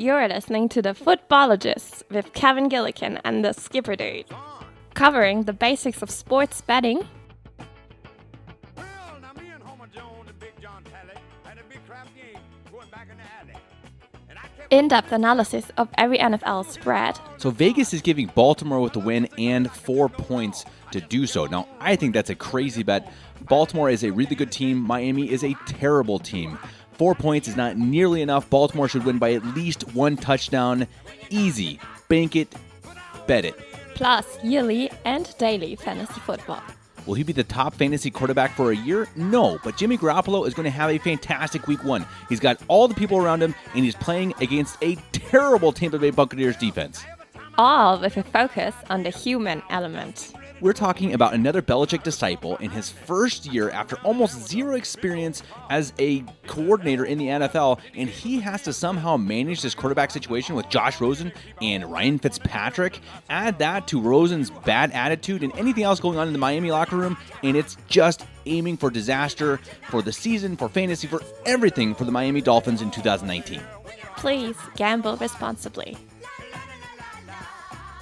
You're listening to the Footballogists with Kevin Gillikin and the Skipper Dude, covering the basics of sports betting, in-depth analysis of every NFL spread. So Vegas is giving Baltimore with the win and 4 points to do so. Now, I think that's a crazy bet. Baltimore is a really good team. Miami is a terrible team. 4 points is not nearly enough. Baltimore should win by at least one touchdown. Easy. Bank it. Bet it. Plus yearly and daily fantasy football. Will he be the top fantasy quarterback for a year? No, but Jimmy Garoppolo is going to have a fantastic week one. He's got all the people around him, and he's playing against a terrible Tampa Bay Buccaneers defense. All with a focus on the human element. We're talking about another Belichick disciple in his first year after almost zero experience as a coordinator in the NFL, and he has to somehow manage this quarterback situation with Josh Rosen and Ryan Fitzpatrick. Add that to Rosen's bad attitude and anything else going on in the Miami locker room, and it's just aiming for disaster for the season, for fantasy, for everything for the Miami Dolphins in 2019. Please gamble responsibly.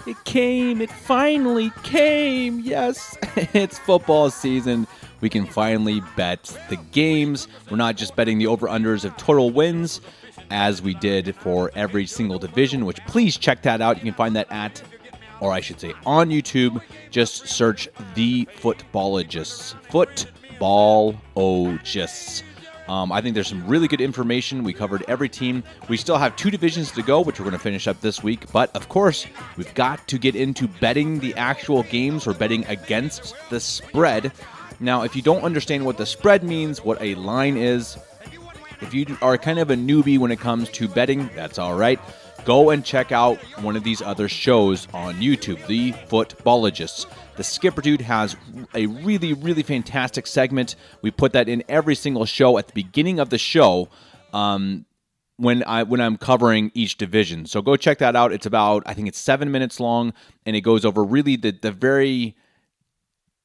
It came. It finally came. Yes, it's football season. We can finally bet the games. We're not just betting the over-unders of total wins as we did for every single division, which please check that out. You can find that on YouTube. Just search The Footballogists. Footballogists. I think there's some really good information. We covered every team. We still have 2 divisions to go, which we're going to finish up this week. But, of course, we've got to get into betting the actual games or betting against the spread. Now, if you don't understand what the spread means, what a line is, if you are kind of a newbie when it comes to betting, that's all right. Go and check out one of these other shows on YouTube, The Footballogists. The Skipper Dude has a really, really fantastic segment. We put that in every single show at the beginning of the show when I'm covering each division. So go check that out. It's about, I think it's 7 minutes long, and it goes over really the very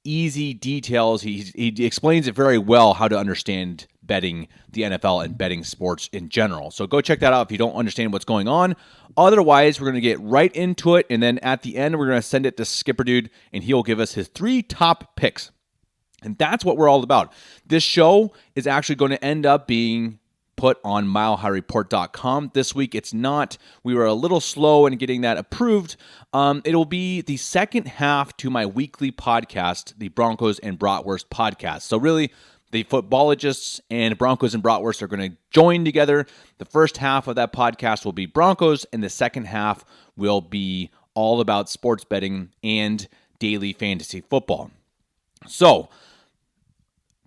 easy details. He explains it very well how to understand betting the NFL and betting sports in general. So go check that out if you don't understand what's going on. Otherwise, we're going to get right into it, and then at the end, we're going to send it to Skipper Dude, and he'll give us his 3 top picks. And that's what we're all about. This show is actually going to end up being put on milehighreport.com. This week, it's not. We were a little slow in getting that approved. It'll be the second half to my weekly podcast, the Broncos and Bratwurst podcast. So really, the Footballogists and Broncos and Bratwurst are going to join together. The first half of that podcast will be Broncos, and the second half will be all about sports betting and daily fantasy football. So,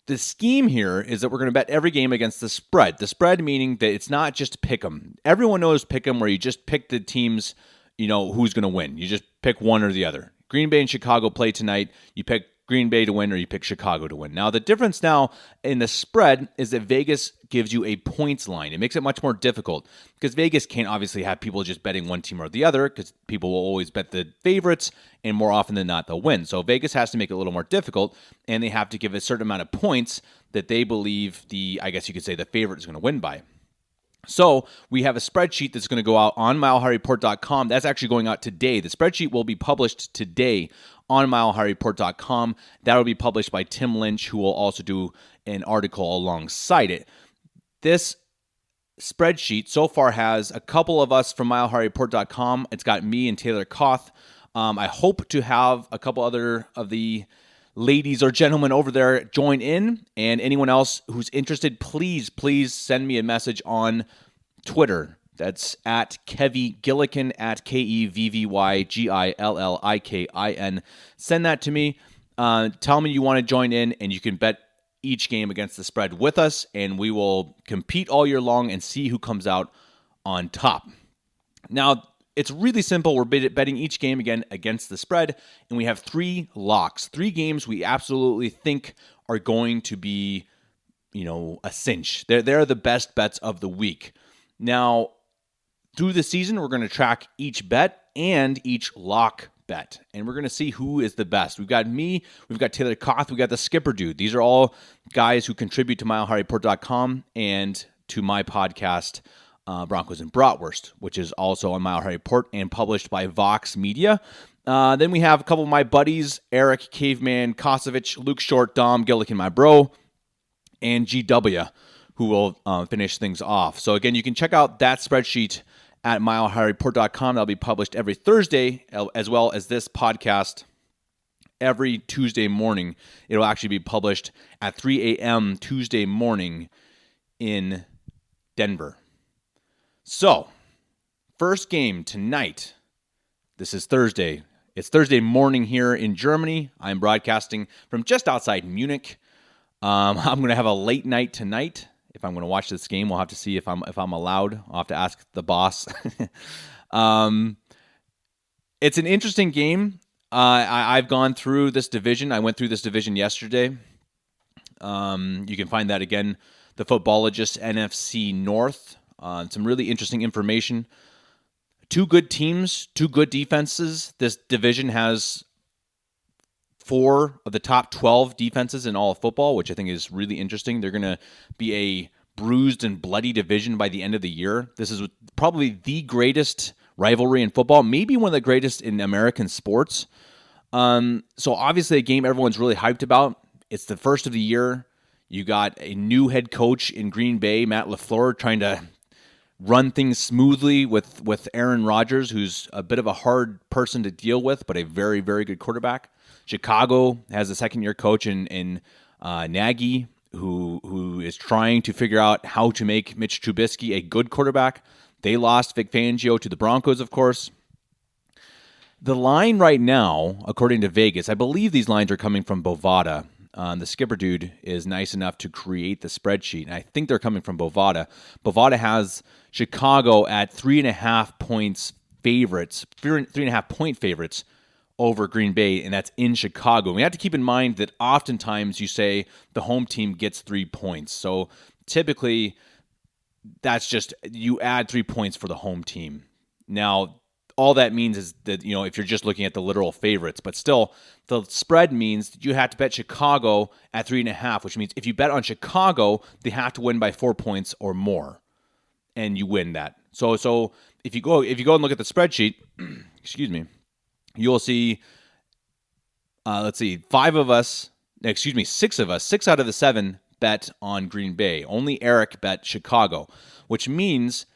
the scheme here is that we're going to bet every game against the spread. The spread meaning that it's not just pick 'em. Everyone knows pick 'em, where you just pick the teams, who's going to win. You just pick one or the other. Green Bay and Chicago play tonight. You pick Green Bay to win or you pick Chicago to win. Now, the difference now in the spread is that Vegas gives you a points line. It makes it much more difficult because Vegas can't obviously have people just betting one team or the other because people will always bet the favorites, and more often than not, they'll win. So Vegas has to make it a little more difficult, and they have to give a certain amount of points that they believe the favorite is going to win by. So we have a spreadsheet that's going to go out on milehighreport.com. That's actually going out today. The spreadsheet will be published today on milehighreport.com. That will be published by Tim Lynch, who will also do an article alongside it. This spreadsheet so far has a couple of us from milehighreport.com. It's got me and Taylor Koth. I hope to have a couple other of the ladies or gentlemen over there join in, and anyone else who's interested, please send me a message on Twitter. That's at Kevy Gillikin, at KEVVYGILLIKIN. Send that to me. Tell me you want to join in, and you can bet each game against the spread with us, and we will compete all year long and see who comes out on top. Now, it's really simple. We're betting each game again against the spread, and we have 3 locks, 3 games we absolutely think are going to be, a cinch. They're the best bets of the week. Now, through the season, we're going to track each bet and each lock bet, and we're going to see who is the best. We've got me, we've got Taylor Koth, we've got the Skipper Dude. These are all guys who contribute to milehighreport.com and to my podcast Broncos and Bratwurst, which is also on Mile High Report and published by Vox Media. Then we have a couple of my buddies, Eric, Caveman, Kosovich, Luke Short, Dom, Gillikin, my bro, and GW, who will finish things off. So again, you can check out that spreadsheet at milehighReport.com. That'll be published every Thursday, as well as this podcast every Tuesday morning. It'll actually be published at 3 a.m. Tuesday morning in Denver. So, first game tonight. This is Thursday. It's Thursday morning here in Germany. I'm broadcasting from just outside Munich. I'm going to have a late night tonight. If I'm going to watch this game, we'll have to see if I'm allowed. I'll have to ask the boss. It's an interesting game. I've gone through this division. I went through this division yesterday. You can find that again, the Footballogists NFC North. Some really interesting information. Two good teams, two good defenses. This division has 4 of the top 12 defenses in all of football, which I think is really interesting. They're going to be a bruised and bloody division by the end of the year. This is probably the greatest rivalry in football, maybe one of the greatest in American sports. So obviously a game everyone's really hyped about. It's the first of the year. You got a new head coach in Green Bay, Matt LaFleur, trying to run things smoothly with Aaron Rodgers, who's a bit of a hard person to deal with, but a very, very good quarterback. Chicago has a second-year coach in Nagy, who is trying to figure out how to make Mitch Trubisky a good quarterback. They lost Vic Fangio to the Broncos, of course. The line right now, according to Vegas, I believe these lines are coming from Bovada. The skipper dude is nice enough to create the spreadsheet, and I think they're coming from Bovada. Bovada has Chicago at 3.5 points favorites, 3.5 point favorites over Green Bay, and that's in Chicago. We have to keep in mind that oftentimes you say the home team gets 3 points. So typically, that's just you add 3 points for the home team. Now, all that means is that, if you're just looking at the literal favorites, but still, the spread means that you have to bet Chicago at 3.5, which means if you bet on Chicago, they have to win by 4 points or more, and you win that. So if you go and look at the spreadsheet, excuse me, you'll see, let's see, 6 of us, 6 out of the 7 bet on Green Bay. Only Eric bet Chicago, which means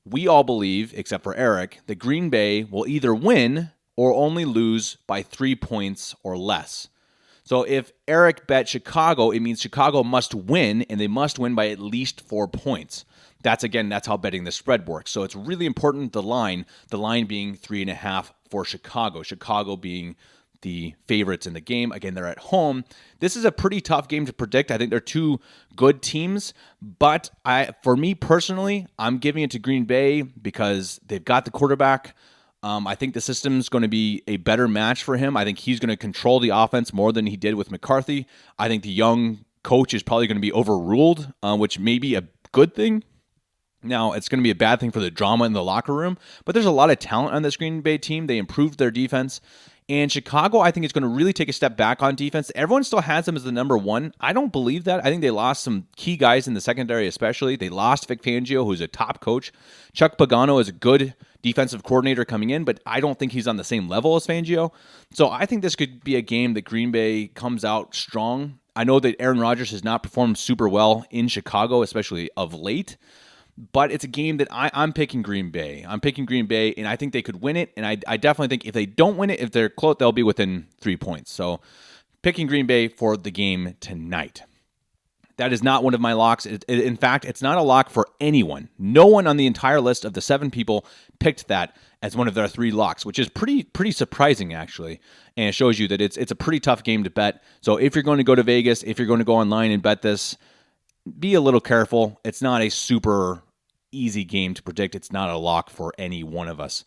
we all believe, except for Eric, that Green Bay will either win or only lose by 3 points or less. So if Eric bet Chicago, it means Chicago must win, and they must win by at least 4 points. That's how betting the spread works. So it's really important, the line being 3.5 for Chicago. Chicago being the favorites in the game. Again, they're at home. This is a pretty tough game to predict. I think they're two good teams, but for me personally, I'm giving it to Green Bay because they've got the quarterback. I think the system's going to be a better match for him. I think he's going to control the offense more than he did with McCarthy. I think the young coach is probably going to be overruled, which may be a good thing. Now, it's going to be a bad thing for the drama in the locker room, but there's a lot of talent on this Green Bay team. They improved their defense. And Chicago, I think, is going to really take a step back on defense. Everyone still has them as the number one. I don't believe that. I think they lost some key guys in the secondary especially. They lost Vic Fangio, who's a top coach. Chuck Pagano is a good defensive coordinator coming in, but I don't think he's on the same level as Fangio. So I think this could be a game that Green Bay comes out strong. I know that Aaron Rodgers has not performed super well in Chicago, especially of late. But it's a game that I'm picking Green Bay. I'm picking Green Bay, and I think they could win it. And I definitely think if they don't win it, if they're close, they'll be within 3 points. So picking Green Bay for the game tonight. That is not one of my locks. In fact, it's not a lock for anyone. No one on the entire list of the 7 people picked that as one of their 3 locks, which is pretty surprising, actually. And it shows you that it's a pretty tough game to bet. So if you're going to go to Vegas, if you're going to go online and bet this, be a little careful. It's not a super easy game to predict. It's not a lock for any one of us.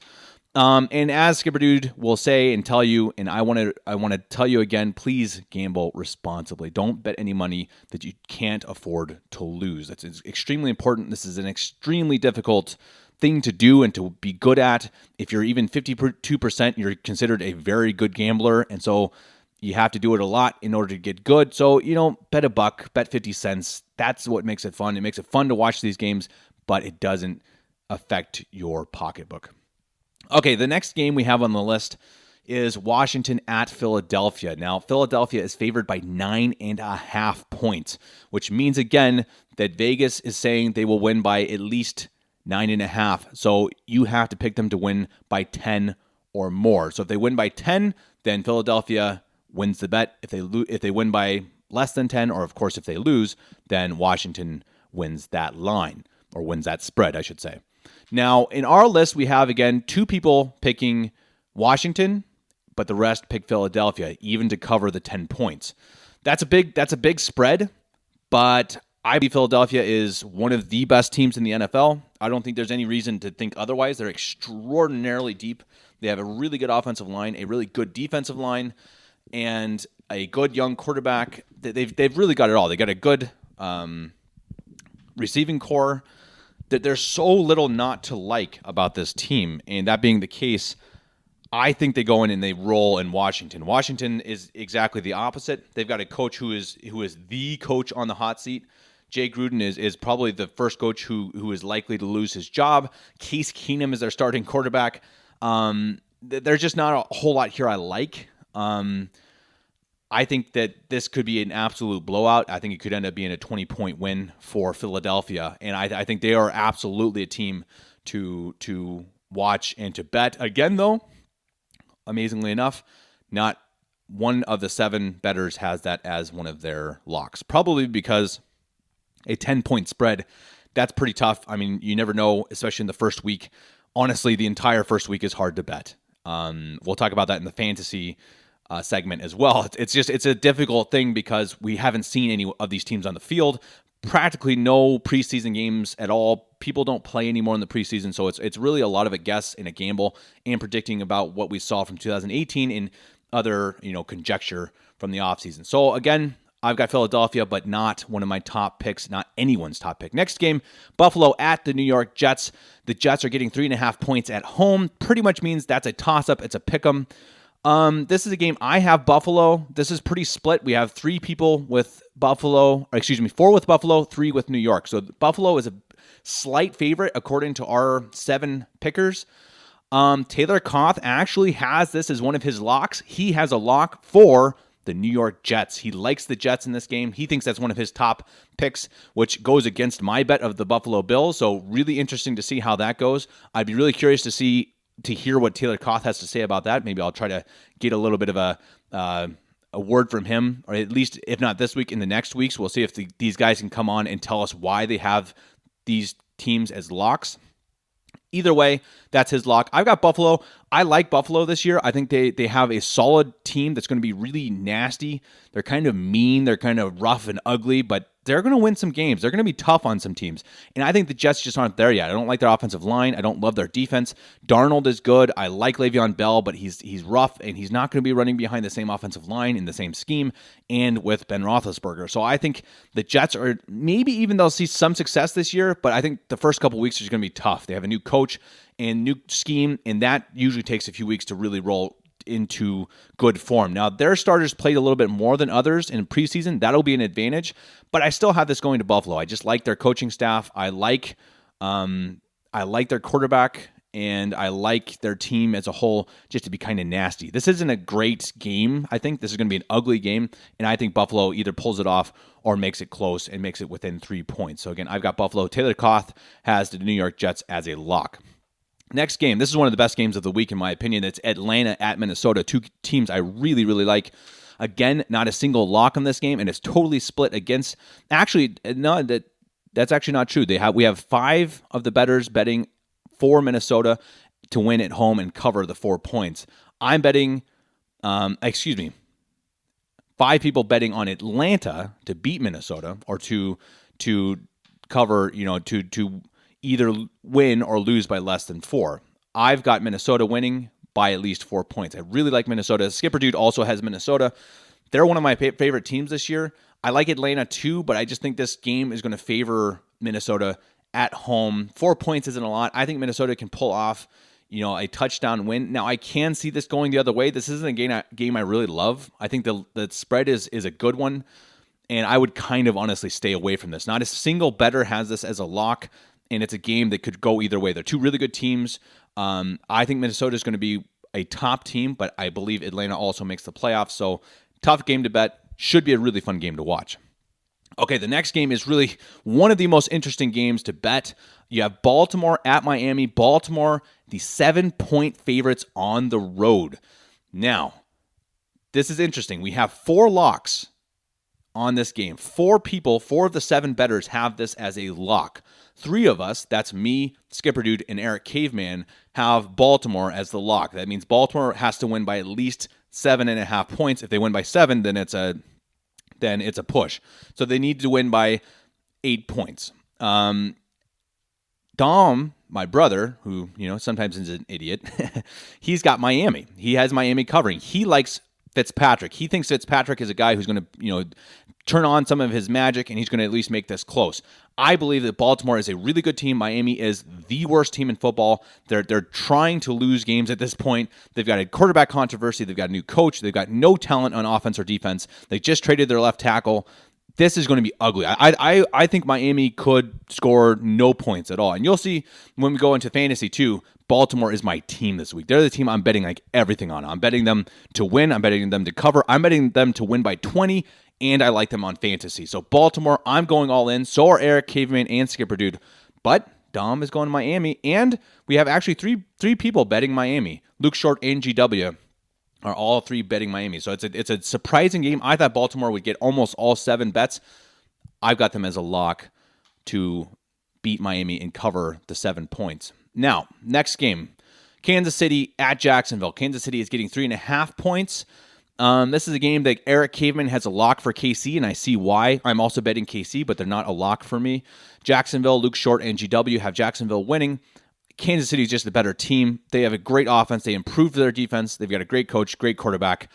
And as Skipper Dude will say and tell you, and I want to tell you again, please gamble responsibly. Don't bet any money that you can't afford to lose. That's extremely important. This is an extremely difficult thing to do and to be good at. If you're even 52%, you're considered a very good gambler. And so you have to do it a lot in order to get good. So, bet $1, bet 50 cents. That's what makes it fun. It makes it fun to watch these games. but it doesn't affect your pocketbook. Okay, the next game we have on the list is Washington at Philadelphia. Now, Philadelphia is favored by 9.5 points, which means, again, that Vegas is saying they will win by at least 9.5. So you have to pick them to win by 10 or more. So if they win by 10, then Philadelphia wins the bet. If they win by less than 10, or of course if they lose, then Washington wins that line, or wins that spread, I should say. Now, in our list, we have, again, 2 people picking Washington, but the rest pick Philadelphia, even to cover the 10 points. That's a big spread, but I believe Philadelphia is one of the best teams in the NFL. I don't think there's any reason to think otherwise. They're extraordinarily deep. They have a really good offensive line, a really good defensive line, and a good young quarterback. They've really got it all. They got a good receiving core. There's so little not to like about this team, and that being the case, I think they go in and they roll in Washington. Washington is exactly the opposite. They've got a coach who is the coach on the hot seat. Jay Gruden is probably the first coach who is likely to lose his job. Case Keenum is their starting quarterback. There's just not a whole lot here I like. I think that this could be an absolute blowout. I think it could end up being a 20-point win for Philadelphia, and I think they are absolutely a team to watch and to bet. Again, though, amazingly enough, not one of the 7 bettors has that as one of their locks. Probably because a 10-point spread, that's pretty tough. I mean, you never know, especially in the first week. Honestly, the entire first week is hard to bet. We'll talk about that in the fantasy segment as well. It's a difficult thing because we haven't seen any of these teams on the field. Practically no preseason games at all. People don't play anymore in the preseason, so it's really a lot of a guess and a gamble and predicting about what we saw from 2018 and other conjecture from the offseason. So again, I've got Philadelphia, but not one of my top picks, not anyone's top pick. Next game, Buffalo at the New York Jets. The Jets are getting 3.5 points at home. Pretty much means that's a toss-up. It's a pick-em. This is a game I have Buffalo. This is pretty split. We have 4 with Buffalo, 3 with New York. So Buffalo is a slight favorite according to our 7 pickers. Taylor Koth actually has this as one of his locks. He has a lock for the New York Jets. He likes the Jets in this game. He thinks that's one of his top picks, which goes against my bet of the Buffalo Bills. So really interesting to see how that goes. I'd be really curious to hear what Taylor Koth has to say about that. Maybe I'll try to get a little bit of a word from him, or at least if not this week, in the next weeks. We'll see if these guys can come on and tell us why they have these teams as locks. Either way, that's his lock. I've got Buffalo. I like Buffalo this year. I think they have a solid team that's going to be really nasty. They're kind of mean. They're kind of rough and ugly, but they're going to win some games. They're going to be tough on some teams. And I think the Jets just aren't there yet. I don't like their offensive line. I don't love their defense. Darnold is good. I like Le'Veon Bell, but he's rough, and he's not going to be running behind the same offensive line in the same scheme and with Ben Roethlisberger. So I think the Jets are maybe even they'll see some success this year, but I think the first couple weeks is going to be tough. They have a new coach and new scheme, and that usually takes a few weeks to really roll into good form. Now, their starters played a little bit more than others in preseason. That'll be an advantage, but I still have this going to Buffalo. I just like their coaching staff. I like their quarterback, and I like their team as a whole just to be kind of nasty. This isn't a great game. I think this is going to be an ugly game, and I think Buffalo either pulls it off or makes it close and makes it within 3 points. So again, I've got Buffalo. Taylor Koth has the New York Jets as a lock. Next game, this is one of the best games of the week in my opinion. It's Atlanta at Minnesota, 2 teams I really, really like. Again, not a single lock on this game, and it's totally split against. Actually, no, that's actually not true. We have 5 of the bettors betting for Minnesota to win at home and cover the 4 points. I'm betting, 5 people betting on Atlanta to beat Minnesota or to cover, to either win or lose by less than 4. I've got Minnesota winning by at least 4 points. I really like Minnesota. Skipper Dude also has Minnesota. They're one of my favorite teams this year. I like Atlanta too, but I just think this game is going to favor Minnesota at home. 4 points isn't a lot. I think Minnesota can pull off, a touchdown win. Now, I can see this going the other way. This isn't a game I really love. I think the spread is a good one, and I would kind of honestly stay away from this. Not a single bettor has this as a lock. and it's a game that could go either way. They're two really good teams. I think Minnesota is going to be a top team, but I believe Atlanta also makes the playoffs. So tough game to bet. Should be a really fun game to watch. Okay, the next game is really one of the most interesting games to bet. You have Baltimore at Miami. Baltimore, the 7-point favorites on the road. Now, this is interesting. We have 4 locks on this game. 4 of the 7 bettors have this as a lock. 3 of us, that's me, Skipper Dude, and Eric Caveman, have Baltimore as the lock. That means Baltimore has to win by at least 7.5 points. If they win by 7, then it's a push. So they need to win by 8 points. Dom, my brother, who sometimes is an idiot, he's got Miami. He has Miami covering. He likes Fitzpatrick. He thinks Fitzpatrick is a guy who's going to turn on some of his magic, and he's going to at least make this close. I believe that Baltimore is a really good team. Miami is the worst team in football. They're trying to lose games at this point. They've got a quarterback controversy. They've got a new coach. They've got no talent on offense or defense. They just traded their left tackle. This is going to be ugly. I think Miami could score no points at all. And you'll see when we go into fantasy too, Baltimore is my team this week. They're the team I'm betting like everything on. I'm betting them to win. I'm betting them to cover. I'm betting them to win by 20. And I like them on fantasy. So Baltimore, I'm going all in. So are Eric, Caveman, and Skipper Dude. But Dom is going to Miami. And we have actually three people betting Miami. Luke Short and GW are all 3 betting Miami. So it's a surprising game. I thought Baltimore would get almost all 7 bets. I've got them as a lock to beat Miami and cover the 7 points. Now, next game. Kansas City at Jacksonville. Kansas City is getting 3.5 points. This is a game that Eric Caveman has a lock for KC, and I see why. I'm also betting KC, but they're not a lock for me. Jacksonville, Luke Short, and GW have Jacksonville winning. Kansas City is just the better team. They have a great offense. They improved their defense. They've got a great coach, great quarterback.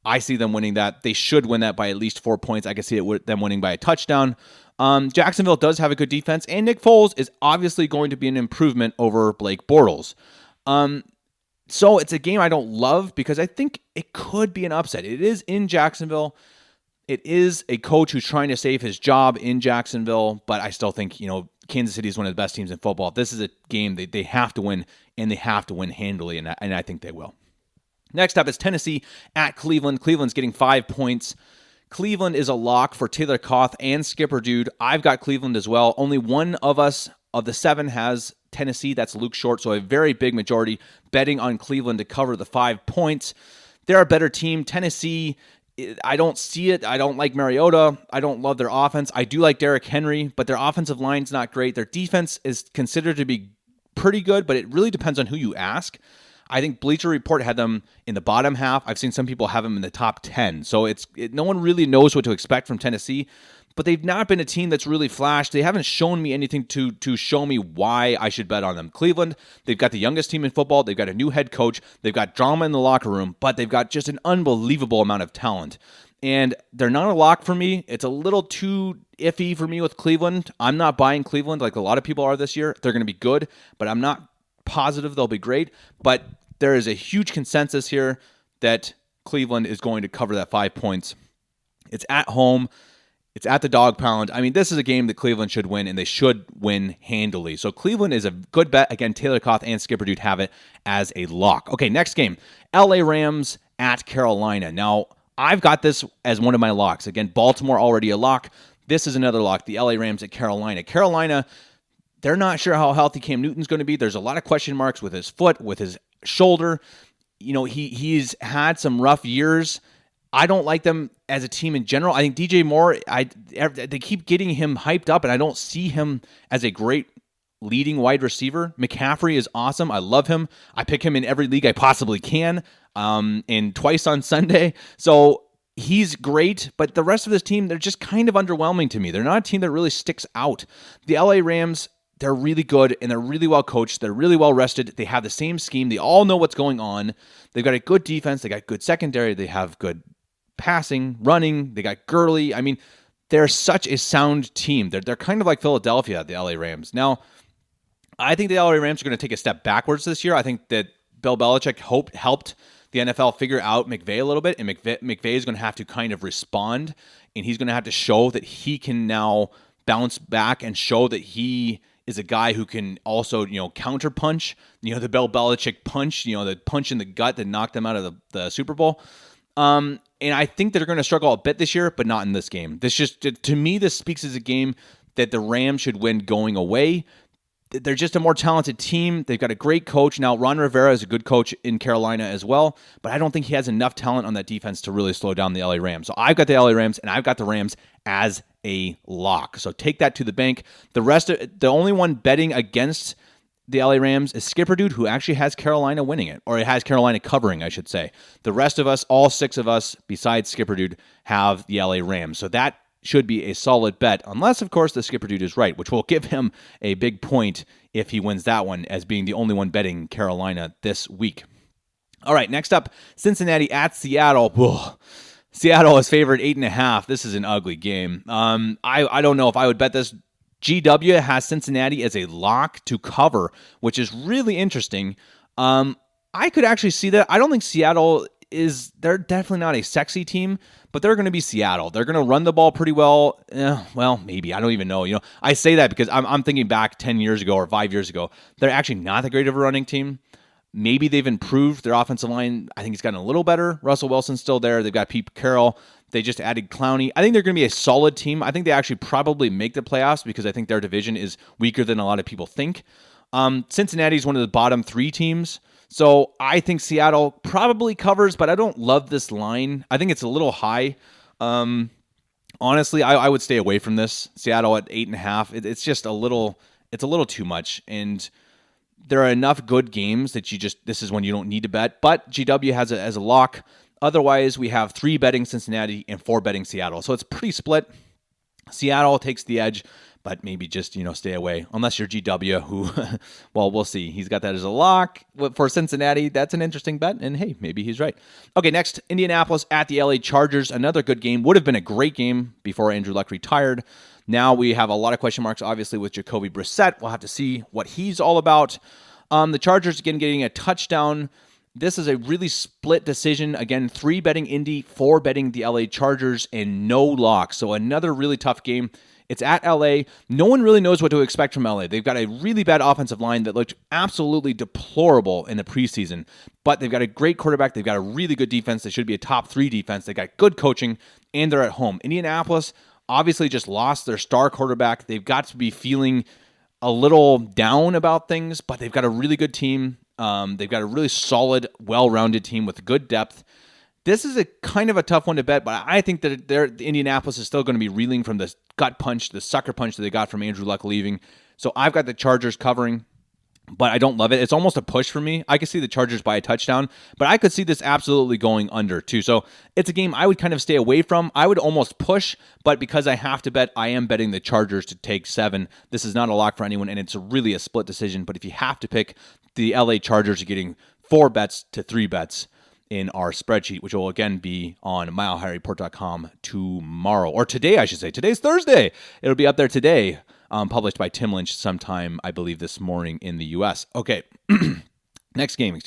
I see them winning that. They should win that by at least 4 points. I can see them winning by a touchdown. Jacksonville does have a good defense, and Nick Foles is obviously going to be an improvement over Blake Bortles. So it's a game I don't love because I think it could be an upset. It is in Jacksonville. It is a coach who's trying to save his job in Jacksonville, but I still think, Kansas City is one of the best teams in football. This is a game they have to win, and they have to win handily, and I think they will. Next up is Tennessee at Cleveland. Cleveland's getting 5 points. Cleveland is a lock for Taylor Koth and Skipper Dude. I've got Cleveland as well. Only one of us of the 7 has Tennessee. That's Luke Short. So a very big majority betting on Cleveland to cover the 5 points. They're a better team. Tennessee, I don't see it. I don't like Mariota. I don't love their offense. I do like Derrick Henry, but their offensive line's not great. Their defense is considered to be pretty good, but it really depends on who you ask. I think Bleacher Report had them in the bottom half. I've seen some people have them in the top 10. So no one really knows what to expect from Tennessee, but they've not been a team that's really flashed. They haven't shown me anything to show me why I should bet on them. Cleveland, they've got the youngest team in football. They've got a new head coach. They've got drama in the locker room, but they've got just an unbelievable amount of talent. And they're not a lock for me. It's a little too iffy for me with Cleveland. I'm not buying Cleveland like a lot of people are this year. They're going to be good, but I'm not positive they'll be great. But there is a huge consensus here that Cleveland is going to cover that 5 points. It's at home. It's at the dog pound. I mean, this is a game that Cleveland should win, and they should win handily. So Cleveland is a good bet. Again, Taylor Koth and Skipper Dude have it as a lock. Okay, next game. LA Rams at Carolina. Now, I've got this as one of my locks. Again, Baltimore already a lock. This is another lock, the LA Rams at Carolina. Carolina, they're not sure how healthy Cam Newton's going to be. There's a lot of question marks with his foot, with his shoulder. He's had some rough years. I don't like them as a team in general. I think DJ Moore, they keep getting him hyped up, and I don't see him as a great leading wide receiver. McCaffrey is awesome. I love him. I pick him in every league I possibly can, and twice on Sunday. So he's great, but the rest of this team, they're just kind of underwhelming to me. They're not a team that really sticks out. The LA Rams, they're really good, and they're really well coached. They're really well rested. They have the same scheme. They all know what's going on. They've got a good defense. They got good secondary. They have good passing, running. They got Gurley. I mean, they're such a sound team. They're kind of like Philadelphia, the LA Rams. Now, I think the LA Rams are going to take a step backwards this year. I think that Bill Belichick helped the NFL figure out McVay a little bit, and McVay is going to have to kind of respond, and he's going to have to show that he can now bounce back and show that he is a guy who can also, counter punch, the Bill Belichick punch, the punch in the gut that knocked them out of the Super Bowl. And I think they're going to struggle a bit this year, but not in this game. To me, this speaks as a game that the Rams should win going away. They're just a more talented team. They've got a great coach. Now, Ron Rivera is a good coach in Carolina as well, but I don't think he has enough talent on that defense to really slow down the LA Rams. So I've got the LA Rams, and I've got the Rams as a lock. So take that to the bank. The only one betting against the LA Rams is Skipper Dude, who actually has Carolina winning it, or it has Carolina covering, I should say. The rest of us, all 6 of us, besides Skipper Dude, have the LA Rams. So that should be a solid bet, unless, of course, the Skipper Dude is right, which will give him a big point if he wins that one as being the only one betting Carolina this week. All right, next up, Cincinnati at Seattle. Whoa. Seattle is favored 8.5. This is an ugly game. I don't know if I would bet this. GW has Cincinnati as a lock to cover, which is really interesting. I could actually see that. I don't think Seattle they're definitely not a sexy team, but they're going to be Seattle. They're going to run the ball pretty well. Well, maybe. I don't even know. I say that because I'm thinking back 10 years ago or 5 years ago. They're actually not that great of a running team. Maybe they've improved their offensive line. I think it's gotten a little better. Russell Wilson's still there. They've got Pete Carroll. They just added Clowney. I think they're going to be a solid team. I think they actually probably make the playoffs because I think their division is weaker than a lot of people think. Cincinnati is one of the bottom 3 teams. So I think Seattle probably covers, but I don't love this line. I think it's a little high. Honestly, I would stay away from this. Seattle at 8.5. It's just a little too much. And there are enough good games that this is when you don't need to bet. But GW has it as a lock. Otherwise, we have 3 betting Cincinnati and 4 betting Seattle. So it's pretty split. Seattle takes the edge, but maybe just, stay away. Unless you're GW, who, well, we'll see. He's got that as a lock. For Cincinnati, that's an interesting bet, and hey, maybe he's right. Okay, next, Indianapolis at the LA Chargers. Another good game. Would have been a great game before Andrew Luck retired. Now we have a lot of question marks, obviously, with Jacoby Brissett. We'll have to see what he's all about. The Chargers, again, getting a touchdown. This is a really split decision. Again, 3 betting Indy, 4 betting the LA Chargers, and no lock. So another really tough game. It's at LA. No one really knows what to expect from LA. They've got a really bad offensive line that looked absolutely deplorable in the preseason, but they've got a great quarterback. They've got a really good defense. They should be a top 3 defense. They've got good coaching, and they're at home. Indianapolis obviously just lost their star quarterback. They've got to be feeling a little down about things, but they've got a really good team. They've got a really solid, well-rounded team with good depth. This is a kind of a tough one to bet, but I think that Indianapolis is still going to be reeling from the gut punch, the sucker punch that they got from Andrew Luck leaving. So I've got the Chargers covering, but I don't love it. It's almost a push for me. I could see the Chargers by a touchdown, but I could see this absolutely going under too. So it's a game I would kind of stay away from. I would almost push, but because I have to bet, I am betting the Chargers to take 7. This is not a lock for anyone, and it's really a split decision. But if you have to pick, the LA Chargers are getting 4 bets to 3 bets in our spreadsheet, which will again be on milehighreport.com tomorrow, or today, I should say. Today's Thursday. It'll be up there today, published by Tim Lynch sometime, I believe, this morning in the U.S. Okay, next game,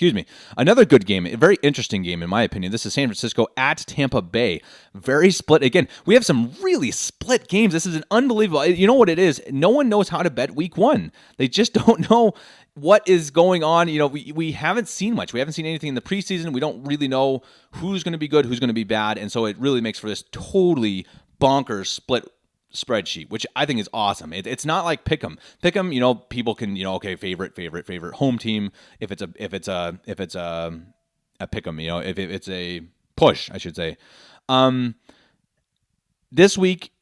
Another good game, a very interesting game in my opinion. This is San Francisco at Tampa Bay. Very split. Again, we have some really split games. This is an unbelievable, you know what it is? No one knows how to bet week 1. They just don't know what is going on. We haven't seen much. We haven't seen anything in the preseason. We don't really know who's going to be good, who's going to be bad. And so it really makes for this totally bonkers split spreadsheet, which I think is awesome. It's not like Pick'em. Pick'em, people can, okay, favorite home team. If it's a Pick'em, if it's a push, I should say. This week,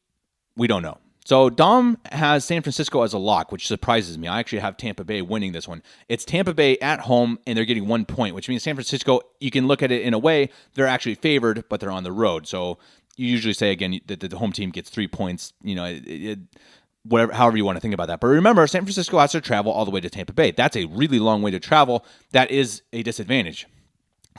we don't know. So Dom has San Francisco as a lock, which surprises me. I actually have Tampa Bay winning this one. It's Tampa Bay at home, and they're getting 1 point, which means San Francisco, you can look at it in a way, they're actually favored, but they're on the road. So you usually say, again, that the home team gets 3 points, whatever, however you want to think about that. But remember, San Francisco has to travel all the way to Tampa Bay. That's a really long way to travel. That is a disadvantage.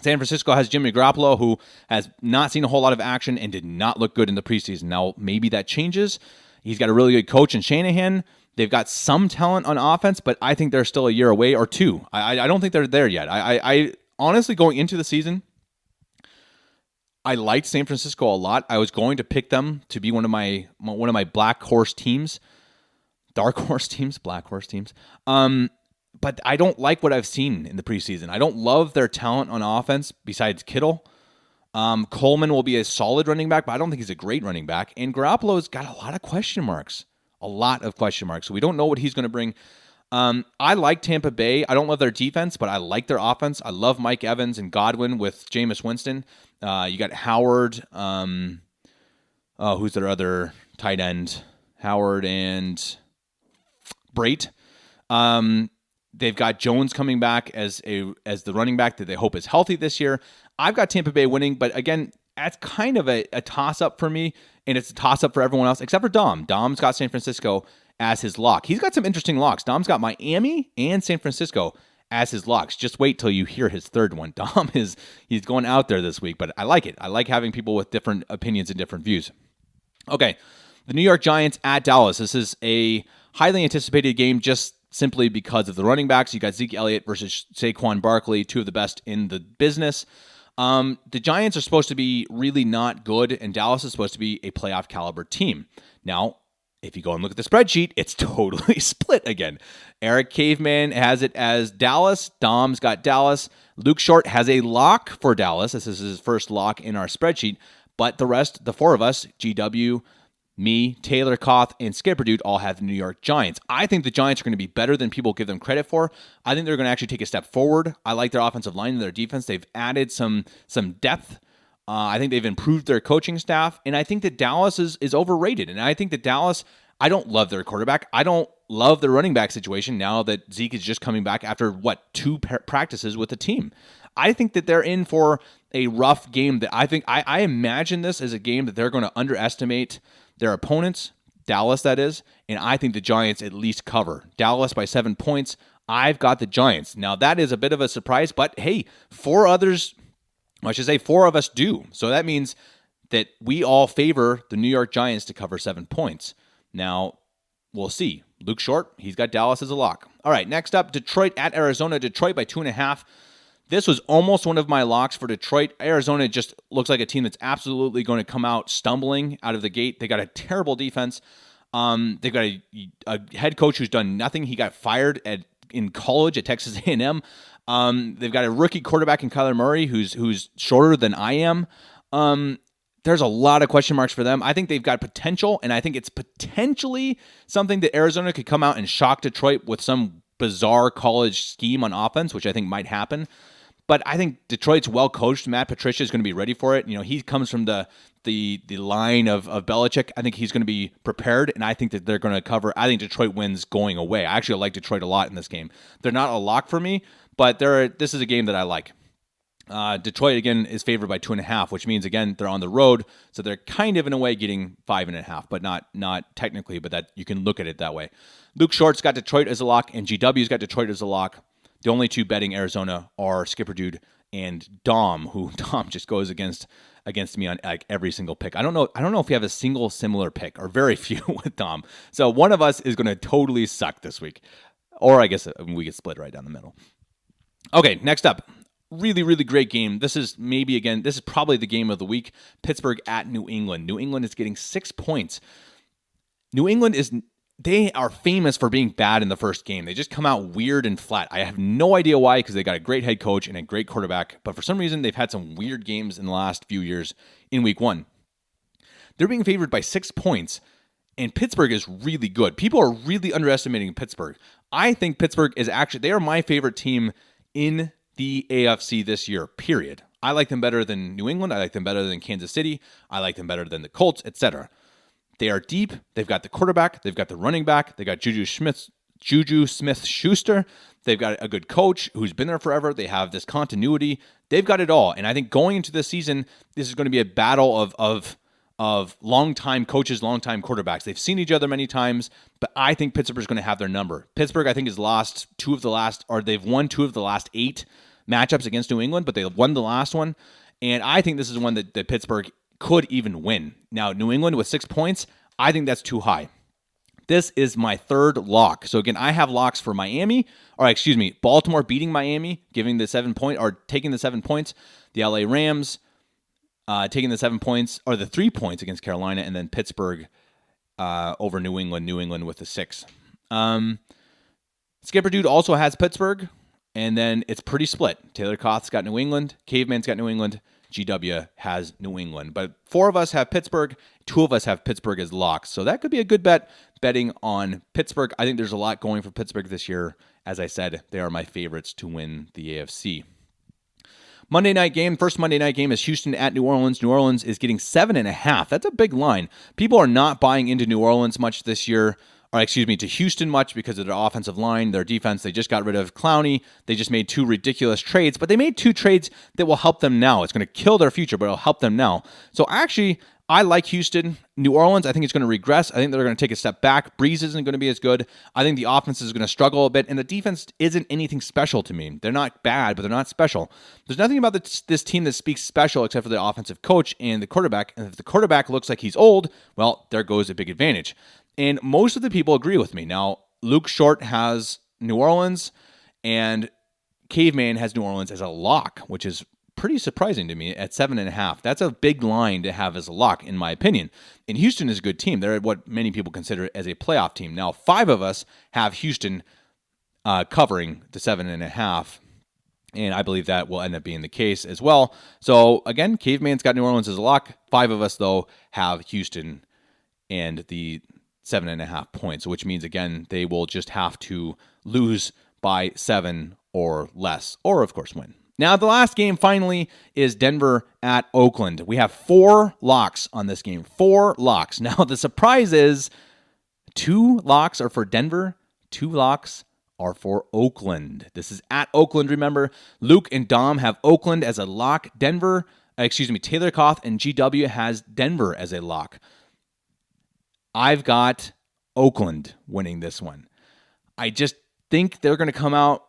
San Francisco has Jimmy Garoppolo, who has not seen a whole lot of action and did not look good in the preseason. Now, maybe that changes. He's got a really good coach in Shanahan. They've got some talent on offense, but I think they're still a year away or 2. I don't think they're there yet. I honestly, going into the season, I liked San Francisco a lot. I was going to pick them to be one of my black horse teams. dark horse teams, black horse teams. But I don't like what I've seen in the preseason. I don't love their talent on offense besides Kittle. Coleman will be a solid running back, but I don't think he's a great running back. And Garoppolo's got a lot of question marks. So we don't know what he's going to bring. I like Tampa Bay. I don't love their defense, but I like their offense. I love Mike Evans and Godwin with Jameis Winston. You got Howard. Who's their other tight end? Howard and Brait. They've got Jones coming back as the running back that they hope is healthy this year. I've got Tampa Bay winning, but again, that's kind of a toss-up for me, and it's a toss-up for everyone else, except for Dom. Dom's got San Francisco as his lock. He's got some interesting locks. Dom's got Miami and San Francisco as his locks. Just wait till you hear his third one. Dom he's going out there this week, but I like it. I like having people with different opinions and different views. Okay, the New York Giants at Dallas. This is a highly anticipated game just simply because of the running backs. You got Zeke Elliott versus Saquon Barkley, two of the best in the business. The Giants are supposed to be really not good, and Dallas is supposed to be a playoff caliber team. Now, if you go and look at the spreadsheet, it's totally split again. Eric Caveman has it as Dallas. Dom's got Dallas. Luke Short has a lock for Dallas. This is his first lock in our spreadsheet. But the rest, the four of us, GW, me, Taylor Koth, and Skipper Dude all have the New York Giants. I think the Giants are going to be better than people give them credit for. I think they're going to actually take a step forward. I like their offensive line and their defense. They've added some depth. I think they've improved their coaching staff. And I think that Dallas is overrated. And I think that Dallas, I don't love their quarterback. I don't love their running back situation now that Zeke is just coming back after, two practices with the team. I think that they're in for a rough game. That I imagine this as a game that they're going to underestimate their opponents, Dallas that is, and I think the Giants at least cover. Dallas by 7 points. I've got the Giants. Now that is a bit of a surprise, but hey, four of us do. So that means that we all favor the New York Giants to cover 7 points. Now, we'll see. Luke Short, he's got Dallas as a lock. All right, next up, Detroit at Arizona. Detroit by 2.5. This was almost one of my locks for Detroit. Arizona just looks like a team that's absolutely going to come out stumbling out of the gate. They got a terrible defense. They've got a head coach who's done nothing. He got fired in college at Texas A&M. They've got a rookie quarterback in Kyler Murray who's shorter than I am. There's a lot of question marks for them. I think they've got potential, and I think it's potentially something that Arizona could come out and shock Detroit with some bizarre college scheme on offense, which I think might happen. But I think Detroit's well coached. Matt Patricia is going to be ready for it. You know, he comes from the line of Belichick. I think he's going to be prepared, and I think that they're going to cover. I think Detroit wins going away. I actually like Detroit a lot in this game. They're not a lock for me, but this is a game that I like. Detroit, again, is favored by 2.5, which means, again, they're on the road, so they're kind of, in a way, getting 5.5, but not technically, but that you can look at it that way. Luke Short's got Detroit as a lock, and GW's got Detroit as a lock. The only two betting Arizona are Skipper Dude and Dom, who Dom just goes against me on like every single pick. I don't know if we have a single similar pick, or very few with Dom. So one of us is going to totally suck this week. Or I guess we get split right down the middle. Okay, next up. Really, really great game. This is probably the game of the week. Pittsburgh at New England. New England is getting 6 points. They are famous for being bad in the first game. They just come out weird and flat. I have no idea why, because they got a great head coach and a great quarterback. But for some reason, they've had some weird games in the last few years in week one. They're being favored by 6 points, and Pittsburgh is really good. People are really underestimating Pittsburgh. I think Pittsburgh they are my favorite team in the AFC this year, period. I like them better than New England. I like them better than Kansas City. I like them better than the Colts, etc. They are deep. They've got the quarterback. They've got the running back. They got Juju Smith-Schuster. They've got a good coach who's been there forever. They have this continuity. They've got it all. And I think going into this season, this is going to be a battle of longtime coaches, longtime quarterbacks. They've seen each other many times, but I think Pittsburgh's going to have their number. Pittsburgh, I think, they've won 2 of the last 8 matchups against New England, but they won the last one. And I think this is one that Pittsburgh could even win. Now, New England with 6 points, I think that's too high. This is my third lock. So again, I have locks for Baltimore beating Miami, giving the 7 point or taking the 7 points. The LA Rams taking the 7 points or the 3 points against Carolina, and then Pittsburgh over New England with the 6. Skipper Dude also has Pittsburgh, and then it's pretty split. Taylor Koth's got New England, Caveman's got New England, GW has New England. But 4 of us have Pittsburgh, 2 of us have Pittsburgh as locks. So that could be a good bet betting on Pittsburgh. I think there's a lot going for Pittsburgh this year. As I said, they are my favorites to win the AFC. Monday night game. First Monday night game is Houston at New Orleans. New Orleans is getting 7.5. That's a big line. People are not buying into New Orleans much this year. To Houston much because of their offensive line, their defense. They just got rid of Clowney. They just made 2 ridiculous trades, but they made 2 trades that will help them now. It's going to kill their future, but it'll help them now. So actually, I like Houston. New Orleans, I think it's going to regress. I think they're going to take a step back. Breeze isn't going to be as good. I think the offense is going to struggle a bit, and the defense isn't anything special to me. They're not bad, but they're not special. There's nothing about this team that speaks special except for the offensive coach and the quarterback. And if the quarterback looks like he's old, well, there goes a big advantage. And most of the people agree with me. Now, Luke Short has New Orleans, and Caveman has New Orleans as a lock, which is pretty surprising to me at 7.5. That's a big line to have as a lock, in my opinion. And Houston is a good team. They're what many people consider as a playoff team. Now, 5 of us have Houston covering the 7.5. And I believe that will end up being the case as well. So, again, Caveman's got New Orleans as a lock. 5 of us, though, have Houston and the 7.5 points, which means, again, they will just have to lose by 7 or less, or, of course, win. Now, the last game, finally, is Denver at Oakland. We have 4 locks on this game. 4 locks. Now, the surprise is 2 locks are for Denver, 2 locks are for Oakland. This is at Oakland, remember. Luke and Dom have Oakland as a lock. Taylor Koth and GW has Denver as a lock. I've got Oakland winning this one. I just think they're going to come out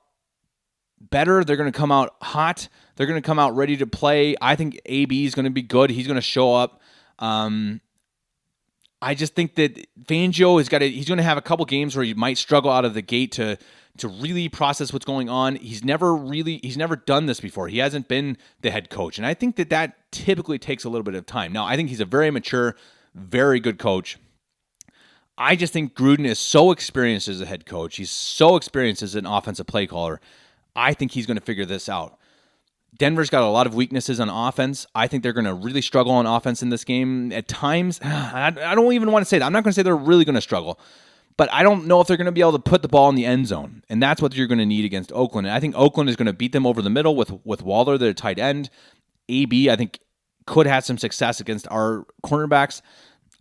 better. They're going to come out hot. They're going to come out ready to play. I think AB is going to be good. He's going to show up. I just think that Fangio he's going to have a couple games where he might struggle out of the gate to really process what's going on. He's never done this before. He hasn't been the head coach. And I think that typically takes a little bit of time. Now, I think he's a very mature, very good coach. I just think Gruden is so experienced as a head coach. He's so experienced as an offensive play caller. I think he's going to figure this out. Denver's got a lot of weaknesses on offense. I think they're going to really struggle on offense in this game. At times, I don't even want to say that. I'm not going to say they're really going to struggle. But I don't know if they're going to be able to put the ball in the end zone. And that's what you're going to need against Oakland. And I think Oakland is going to beat them over the middle with Waller, their tight end. AB, I think, could have some success against our cornerbacks.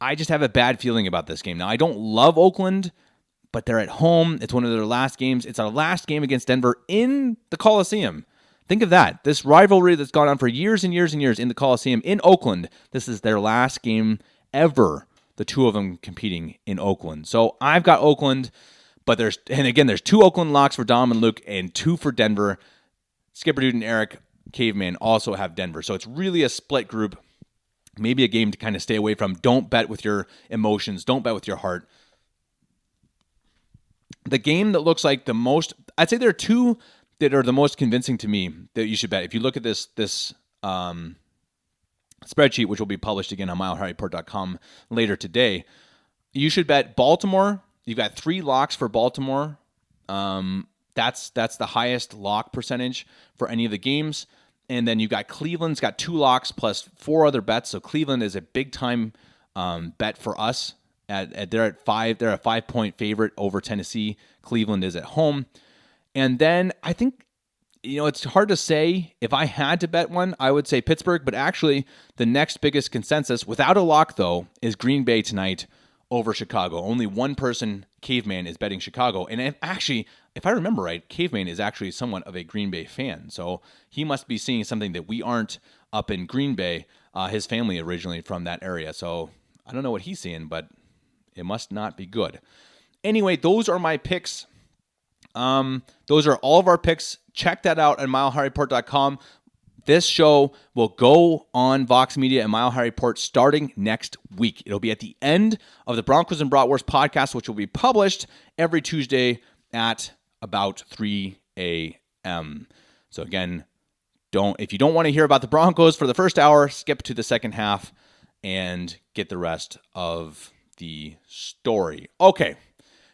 I just have a bad feeling about this game. Now, I don't love Oakland, but they're at home. It's one of their last games. It's our last game against Denver in the Coliseum. Think of that. This rivalry that's gone on for years and years and years in the Coliseum in Oakland, this is their last game ever, the 2 of them competing in Oakland. So I've got Oakland, but there's 2 Oakland locks for Dom and Luke and 2 for Denver. Skipper Dude and Eric Caveman also have Denver. So it's really a split group. Maybe a game to kind of stay away from. Don't bet with your emotions. Don't bet with your heart. The game that looks like the most, I'd say there are 2 that are the most convincing to me that you should bet. If you look at this spreadsheet, which will be published again on milehighreport.com later today, you should bet Baltimore. You've got 3 locks for Baltimore. That's the highest lock percentage for any of the games. And then you've got Cleveland's got 2 locks plus 4 other bets. So Cleveland is a big time bet for us. They're at 5. They're a 5-point favorite over Tennessee. Cleveland is at home. And then I think, it's hard to say. If I had to bet one, I would say Pittsburgh. But actually, the next biggest consensus, without a lock though, is Green Bay tonight over Chicago. Only one person, Caveman, is betting Chicago. And if I remember right, Caveman is actually somewhat of a Green Bay fan. So he must be seeing something that we aren't up in Green Bay. His family originally from that area. So I don't know what he's seeing, but it must not be good. Anyway, those are my picks. Those are all of our picks. Check that out at milehighreport.com. This show will go on Vox Media and Mile High Report starting next week. It'll be at the end of the Broncos and Bratwurst podcast, which will be published every Tuesday at about 3 a.m. So again, if you don't want to hear about the Broncos for the first hour, skip to the second half and get the rest of the story. Okay,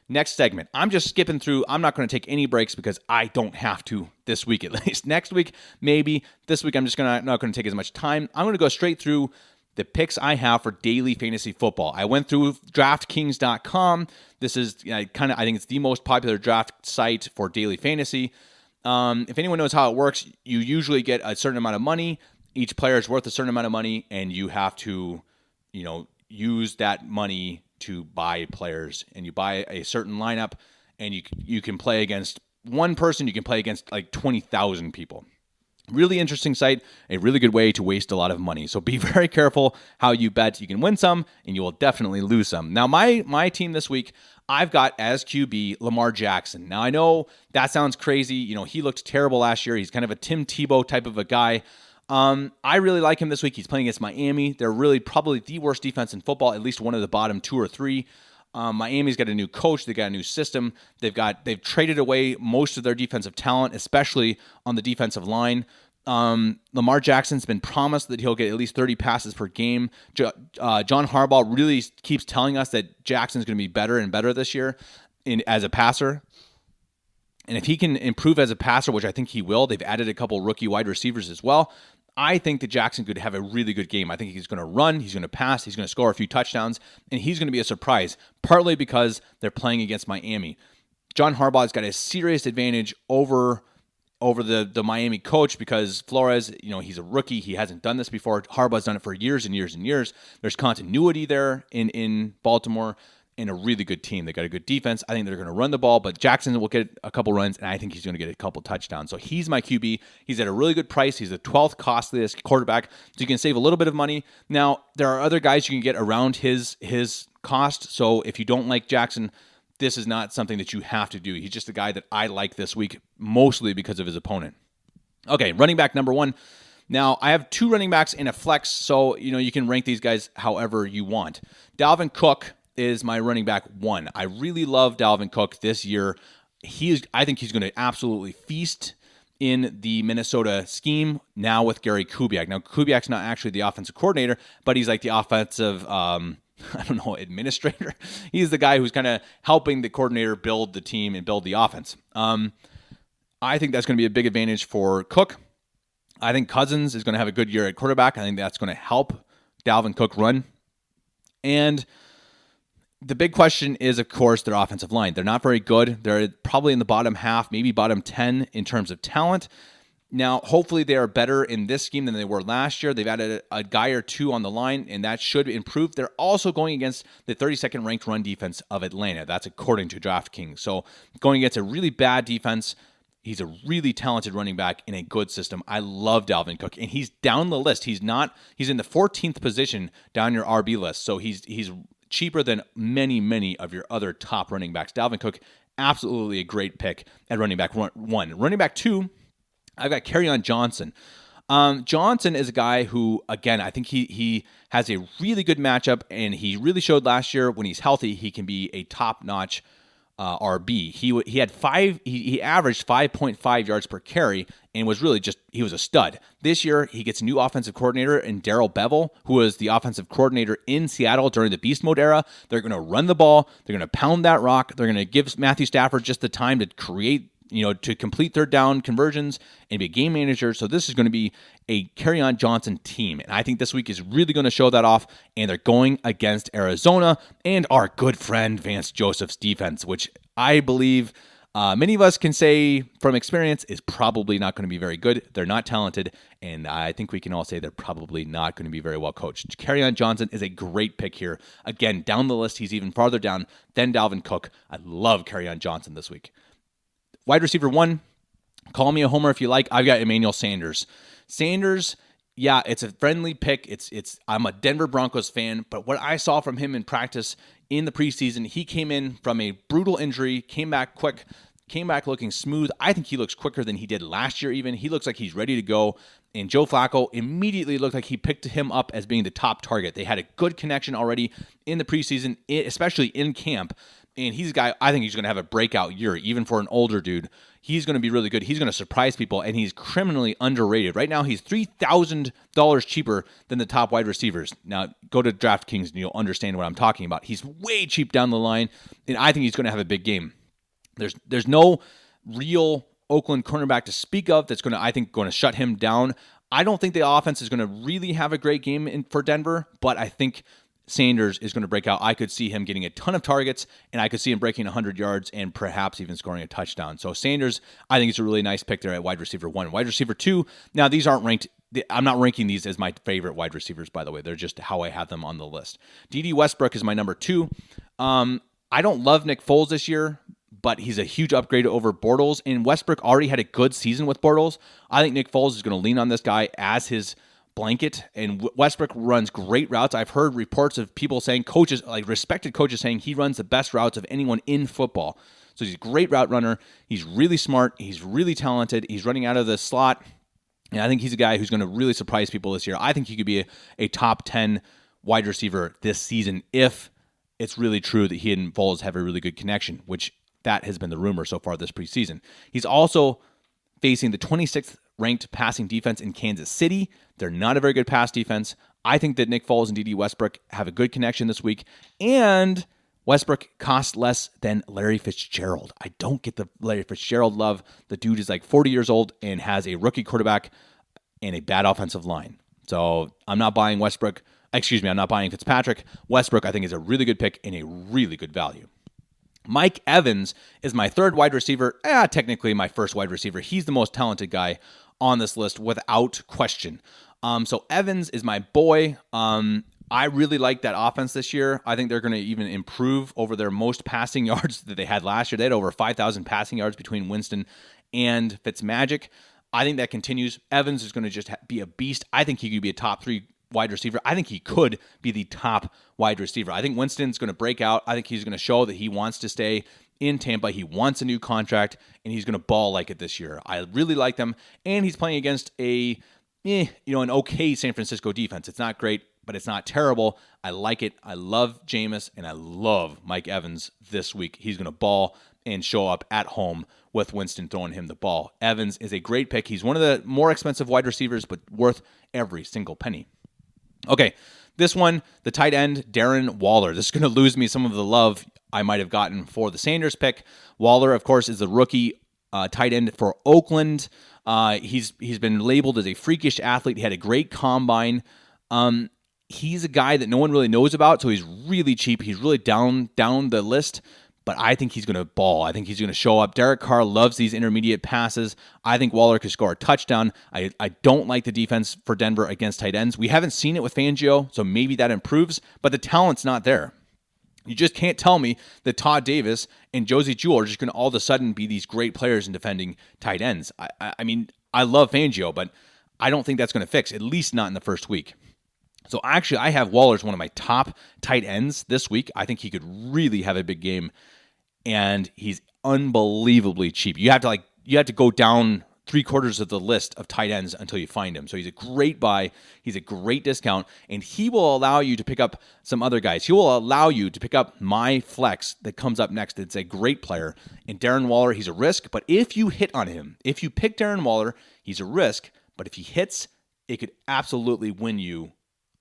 next segment. I'm just skipping through. I'm not going to take any breaks because I don't have to this week at least. Next week, maybe. This week, I'm just not going to take as much time. I'm going to go straight through the picks I have for daily fantasy football. I went through DraftKings.com. This is I think it's the most popular draft site for daily fantasy. If anyone knows how it works, you usually get a certain amount of money. Each player is worth a certain amount of money, and you have to, use that money to buy players. And you buy a certain lineup, and you can play against one person. You can play against like 20,000 people. Really interesting site, a really good way to waste a lot of money. So be very careful how you bet. You can win some, and you will definitely lose some. Now, my team this week, I've got as QB Lamar Jackson. Now, I know that sounds crazy. He looked terrible last year. He's kind of a Tim Tebow type of a guy. I really like him this week. He's playing against Miami. They're really probably the worst defense in football, at least one of the bottom 2 or 3. Miami's got a new coach. They got a new system. They've traded away most of their defensive talent, especially on the defensive line. Lamar Jackson's been promised that he'll get at least 30 passes per game. John Harbaugh really keeps telling us that Jackson's going to be better and better this year as a passer. And if he can improve as a passer, which I think he will, they've added a couple rookie wide receivers as well. I think that Jackson could have a really good game. I think he's going to run, he's going to pass, he's going to score a few touchdowns, and he's going to be a surprise, partly because they're playing against Miami. John Harbaugh's got a serious advantage over the Miami coach because Flores, he's a rookie. He hasn't done this before. Harbaugh's done it for years and years and years. There's continuity there in Baltimore. And a really good team. They got a good defense. I think they're going to run the ball, but Jackson will get a couple runs, and I think he's going to get a couple touchdowns. So he's my QB. He's at a really good price. He's the 12th costliest quarterback, so you can save a little bit of money. Now, there are other guys you can get around his cost, so if you don't like Jackson, this is not something that you have to do. He's just a guy that I like this week, mostly because of his opponent. Okay, running back number 1. Now, I have 2 running backs in a flex, so you can rank these guys however you want. Dalvin Cook is my running back 1. I really love Dalvin Cook this year. I think he's going to absolutely feast in the Minnesota scheme now with Gary Kubiak. Now, Kubiak's not actually the offensive coordinator, but he's like the offensive, administrator. He's the guy who's kind of helping the coordinator build the team and build the offense. I think that's going to be a big advantage for Cook. I think Cousins is going to have a good year at quarterback. I think that's going to help Dalvin Cook run. And the big question is, of course, their offensive line. They're not very good. They're probably in the bottom half, maybe bottom 10 in terms of talent. Now, hopefully they are better in this scheme than they were last year. They've added a guy or 2 on the line, and that should improve. They're also going against the 32nd ranked run defense of Atlanta. That's according to DraftKings. So going against a really bad defense, he's a really talented running back in a good system. I love Dalvin Cook, and he's down the list. He's in the 14th position down your RB list. So he's cheaper than many, many of your other top running backs. Dalvin Cook, absolutely a great pick at running back 1. Running back 2, I've got Kerryon Johnson. Johnson is a guy who, again, I think he has a really good matchup, and he really showed last year when he's healthy, he can be a top-notch RB. He averaged 5.5 yards per carry and was really he was a stud. This year, he gets a new offensive coordinator in Darrell Bevel, who was the offensive coordinator in Seattle during the Beast Mode era. They're going to run the ball. They're going to pound that rock. They're going to give Matthew Stafford just the time to create, to complete third down conversions and be a game manager. So this is going to be a Kerryon Johnson team. And I think this week is really going to show that off. And they're going against Arizona and our good friend Vance Joseph's defense, which I believe many of us can say from experience is probably not going to be very good. They're not talented. And I think we can all say they're probably not going to be very well coached. Kerryon Johnson is a great pick here. Again, down the list, he's even farther down than Dalvin Cook. I love Kerryon Johnson this week. Wide receiver 1, call me a homer if you like. I've got Emmanuel Sanders. Sanders, yeah, it's a friendly pick. I'm a Denver Broncos fan, but what I saw from him in practice in the preseason, he came in from a brutal injury, came back quick, came back looking smooth. I think he looks quicker than he did last year even. He looks like he's ready to go. And Joe Flacco immediately looked like he picked him up as being the top target. They had a good connection already in the preseason, especially in camp. And he's a guy, I think he's going to have a breakout year, even for an older dude. He's going to be really good. He's going to surprise people, and he's criminally underrated. Right now, he's $3,000 cheaper than the top wide receivers. Now, go to DraftKings, and you'll understand what I'm talking about. He's way cheap down the line, and I think he's going to have a big game. There's no real Oakland cornerback to speak of that's going to shut him down. I don't think the offense is going to really have a great game for Denver, but I think Sanders is going to break out. I could see him getting a ton of targets, and I could see him breaking 100 yards and perhaps even scoring a touchdown. So Sanders, I think, is a really nice pick there at wide receiver 1. Wide receiver 2, now these aren't ranked. I'm not ranking these as my favorite wide receivers, by the way. They're just how I have them on the list. D.D. Westbrook is my number 2. I don't love Nick Foles this year, but he's a huge upgrade over Bortles, and Westbrook already had a good season with Bortles. I think Nick Foles is going to lean on this guy as his blanket, and Westbrook runs great routes. I've heard reports of people saying, coaches, like respected coaches, saying he runs the best routes of anyone in football. So he's a great route runner. He's really smart. He's really talented. He's running out of the slot, and I think he's a guy who's going to really surprise people this year. I think he could be a top 10 wide receiver this season if it's really true that he and Foles have a really good connection, which that has been the rumor so far this preseason. He's also facing the 26th ranked passing defense in Kansas City. They're not a very good pass defense. I think that Nick Foles and D.D. Westbrook have a good connection this week. And Westbrook costs less than Larry Fitzgerald. I don't get the Larry Fitzgerald love. The dude is like 40 years old and has a rookie quarterback and a bad offensive line. So I'm not buying Westbrook. I'm not buying Fitzpatrick. Westbrook, I think, is a really good pick and a really good value. Mike Evans is my third wide receiver. Technically my first wide receiver. He's the most talented guy on this list without question. So Evans is my boy. I really like that offense this year. I think they're going to even improve over their most passing yards that they had last year. They had over 5,000 passing yards between Winston and Fitzmagic. I think that continues. Evans is going to just be a beast. I think he could be a top 3 wide receiver. I think he could be the top wide receiver. I think Winston's going to break out. I think he's going to show that he wants to stay in Tampa. He wants a new contract, and he's going to ball like it this year. I really like them, and he's playing against an okay San Francisco defense. It's not great, but it's not terrible. I like it. I love Jameis, and I love Mike Evans this week. He's going to ball and show up at home with Winston throwing him the ball. Evans is a great pick. He's one of the more expensive wide receivers, but worth every single penny. Okay, this one, the tight end, Darren Waller. This is going to lose me some of the love I might have gotten for the Sanders pick. Waller, of course, is the rookie tight end for Oakland. He's been labeled as a freakish athlete. He had a great combine. He's a guy that no one really knows about, so he's really cheap. He's really down the list, but I think he's going to ball. I think he's going to show up. Derek Carr loves these intermediate passes. I think Waller could score a touchdown. I don't like the defense for Denver against tight ends. We haven't seen it with Fangio, so maybe that improves, but the talent's not there. You just can't tell me that Todd Davis and Josie Jewell are just going to all of a sudden be these great players in defending tight ends. I mean, I love Fangio, but I don't think that's going to fix, at least not in the first week. So actually, I have Waller as one of my top tight ends this week. I think he could really have a big game, and he's unbelievably cheap. You have to go down 3/4 of the list of tight ends until you find him. So he's a great buy. He's a great discount, and he will allow you to pick up some other guys. He will allow you to pick up my flex that comes up next. It's a great player. And Darren Waller, he's a risk, but if you hit on him, if you pick Darren Waller, he's a risk, but if he hits, it could absolutely win you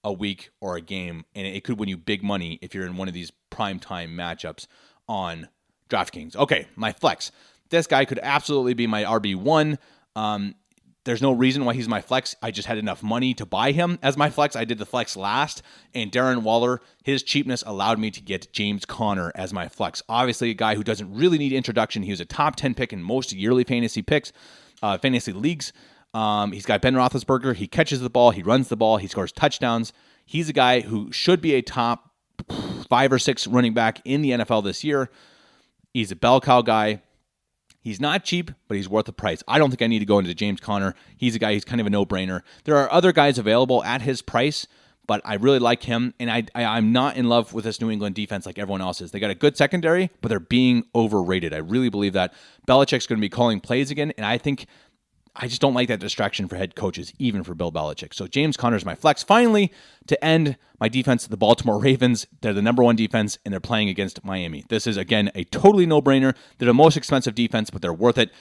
a week or a game, and it could win you big money if you're in one of these primetime matchups on DraftKings. Okay, my flex. This guy could absolutely be my RB1. There's no reason why he's my flex. I just had enough money to buy him as my flex. I did the flex last, and Darren Waller, his cheapness allowed me to get James Conner as my flex. Obviously, a guy who doesn't really need introduction. He was a top 10 pick in most yearly fantasy leagues. He's got Ben Roethlisberger. He catches the ball. He runs the ball. He scores touchdowns. He's a guy who should be a top 5 or 6 running back in the NFL this year. He's a bell cow guy. He's not cheap, but he's worth the price. I don't think I need to go into James Conner. He's a guy who's kind of a no-brainer. There are other guys available at his price, but I really like him, and I'm not in love with this New England defense like everyone else is. They got a good secondary, but they're being overrated. I really believe that. Belichick's going to be calling plays again, and I think I just don't like that distraction for head coaches, even for Bill Belichick. So James Conner's my flex. Finally, to end my defense, the Baltimore Ravens. They're the number one defense, and they're playing against Miami. This is, again, a totally no-brainer. They're the most expensive defense, but they're worth it.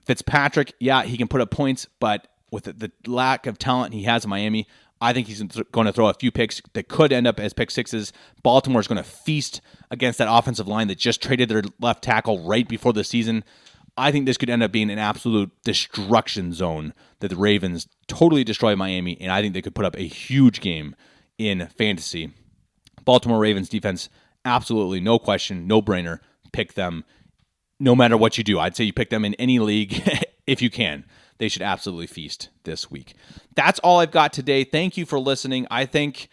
Fitzpatrick, yeah, he can put up points, but with the lack of talent he has in Miami, I think he's going to throw a few picks that could end up as pick sixes. Baltimore's going to feast against that offensive line that just traded their left tackle right before the season. I think this could end up being an absolute destruction zone that the Ravens totally destroy Miami, and I think they could put up a huge game in fantasy. Baltimore Ravens defense, absolutely no question, no brainer. Pick them no matter what you do. I'd say you pick them in any league if you can. They should absolutely feast this week. That's all I've got today. Thank you for listening. I thank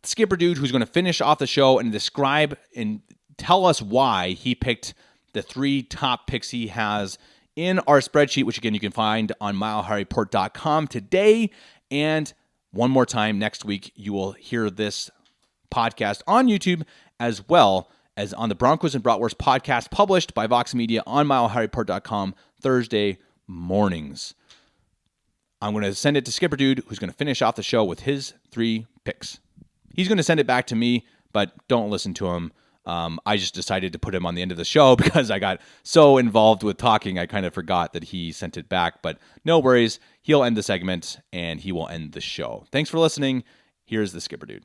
Skipper Dude, who's going to finish off the show and describe and tell us why he picked the 3 top picks he has in our spreadsheet, which again you can find on milehighreport.com today. And one more time next week, you will hear this podcast on YouTube as well as on the Broncos and Bratwurst podcast published by Vox Media on milehighreport.com Thursday mornings. I'm going to send it to Skipper Dude, who's going to finish off the show with his 3 picks. He's going to send it back to me, but don't listen to him. I just decided to put him on the end of the show because I got so involved with talking, I kind of forgot that he sent it back. But no worries. He'll end the segment, and he will end the show. Thanks for listening. Here's the Skipper Dude.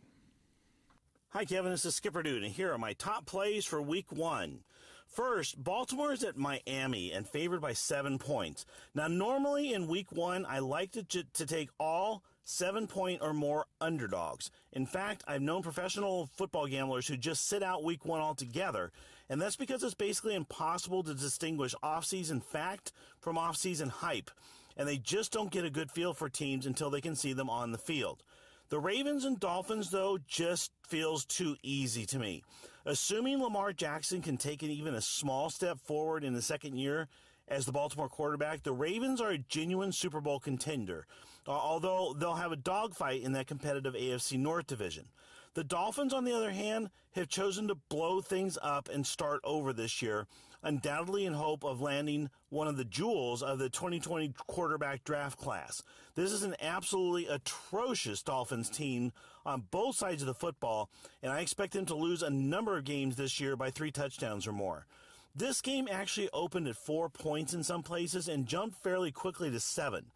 Hi, Kevin. This is Skipper Dude, and here are my top plays for Week 1. First, Baltimore is at Miami and favored by 7 points. Now, normally in Week 1, I like to take all 7-point or more underdogs. In fact, I've known professional football gamblers who just sit out Week 1 altogether, and that's because it's basically impossible to distinguish off-season fact from off-season hype, and they just don't get a good feel for teams until they can see them on the field. The Ravens and Dolphins, though, just feels too easy to me. Assuming Lamar Jackson can take even a small step forward in the second year as the Baltimore quarterback, the Ravens are a genuine Super Bowl contender, although they'll have a dogfight in that competitive AFC North division. The Dolphins, on the other hand, have chosen to blow things up and start over this year, undoubtedly in hope of landing one of the jewels of the 2020 quarterback draft class. This is an absolutely atrocious Dolphins team on both sides of the football, and I expect them to lose a number of games this year by 3 touchdowns or more. This game actually opened at 4 points in some places and jumped fairly quickly to 7.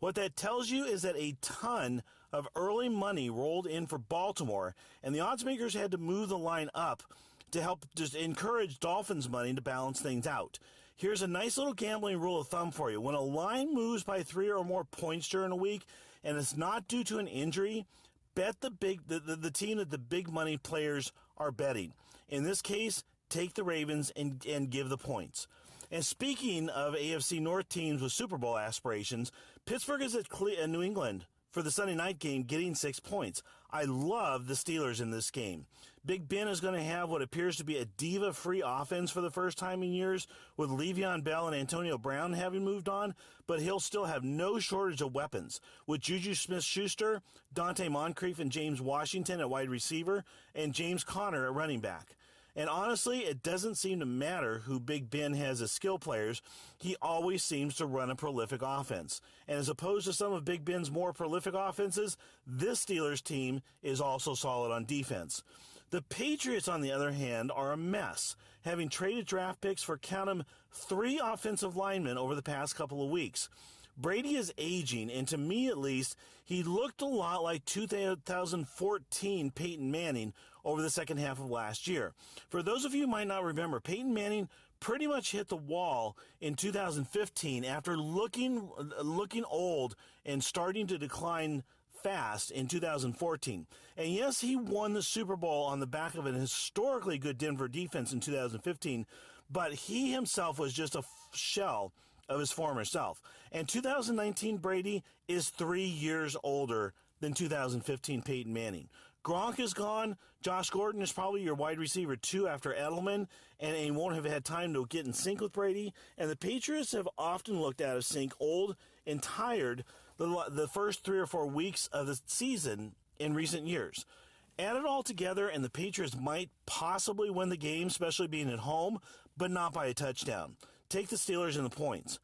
What that tells you is that a ton of early money rolled in for Baltimore, and the odds makers had to move the line up to help just encourage Dolphins money to balance things out. Here's a nice little gambling rule of thumb for you. When a line moves by 3 or more points during a week and it's not due to an injury, bet the team that the big money players are betting. In this case, take the Ravens and give the points. And speaking of AFC North teams with Super Bowl aspirations, Pittsburgh is at New England for the Sunday night game, getting 6 points. I love the Steelers in this game. Big Ben is going to have what appears to be a diva-free offense for the first time in years, with Le'Veon Bell and Antonio Brown having moved on, but he'll still have no shortage of weapons, with Juju Smith-Schuster, Dante Moncrief, and James Washington at wide receiver, and James Conner at running back. And honestly, it doesn't seem to matter who Big Ben has as skill players. He always seems to run a prolific offense. And as opposed to some of Big Ben's more prolific offenses, this Steelers team is also solid on defense. The Patriots, on the other hand, are a mess, having traded draft picks for, count 'em, 3 offensive linemen over the past couple of weeks. Brady is aging, and to me at least, he looked a lot like 2014 Peyton Manning over the second half of last year. For those of you who might not remember, Peyton Manning pretty much hit the wall in 2015 after looking old and starting to decline fast in 2014. And yes, he won the Super Bowl on the back of an historically good Denver defense in 2015, but he himself was just a shell of his former self. And 2019 Brady is 3 years older than 2015 Peyton Manning. Gronk is gone. Josh Gordon is probably your wide receiver 2 after Edelman, and he won't have had time to get in sync with Brady. And the Patriots have often looked out of sync, old and tired, the first 3 or 4 weeks of the season in recent years. Add it all together, and the Patriots might possibly win the game, especially being at home, but not by a touchdown. Take the Steelers and the points.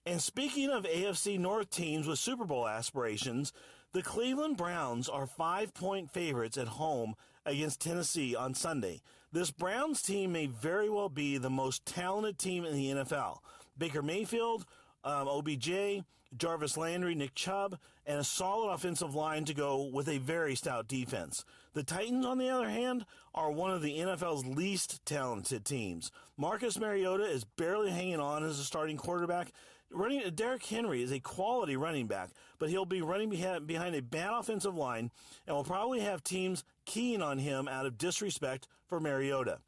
And speaking of AFC North teams with Super Bowl aspirations, the Cleveland Browns are 5-point favorites at home against Tennessee on Sunday. This Browns team may very well be the most talented team in the NFL. Baker Mayfield, OBJ, Jarvis Landry, Nick Chubb, and a solid offensive line to go with a very stout defense. The Titans, on the other hand, are one of the NFL's least talented teams. Marcus Mariota is barely hanging on as a starting quarterback. Derrick Henry is a quality running back, but he'll be running behind a bad offensive line and will probably have teams keying on him out of disrespect for Mariota.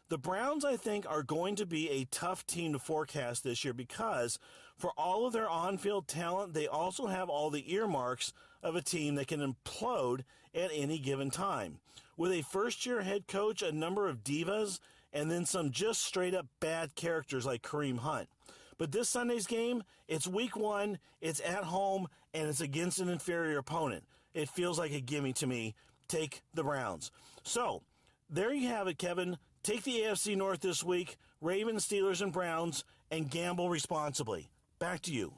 The Browns, I think, are going to be a tough team to forecast this year because for all of their on-field talent, they also have all the earmarks of a team that can implode at any given time. With a first-year head coach, a number of divas, and then some just straight-up bad characters like Kareem Hunt. But this Sunday's game, it's week 1, it's at home, and it's against an inferior opponent. It feels like a gimme to me. Take the Browns. So, there you have it, Kevin. Take the AFC North this week, Ravens, Steelers, and Browns, and gamble responsibly. Back to you.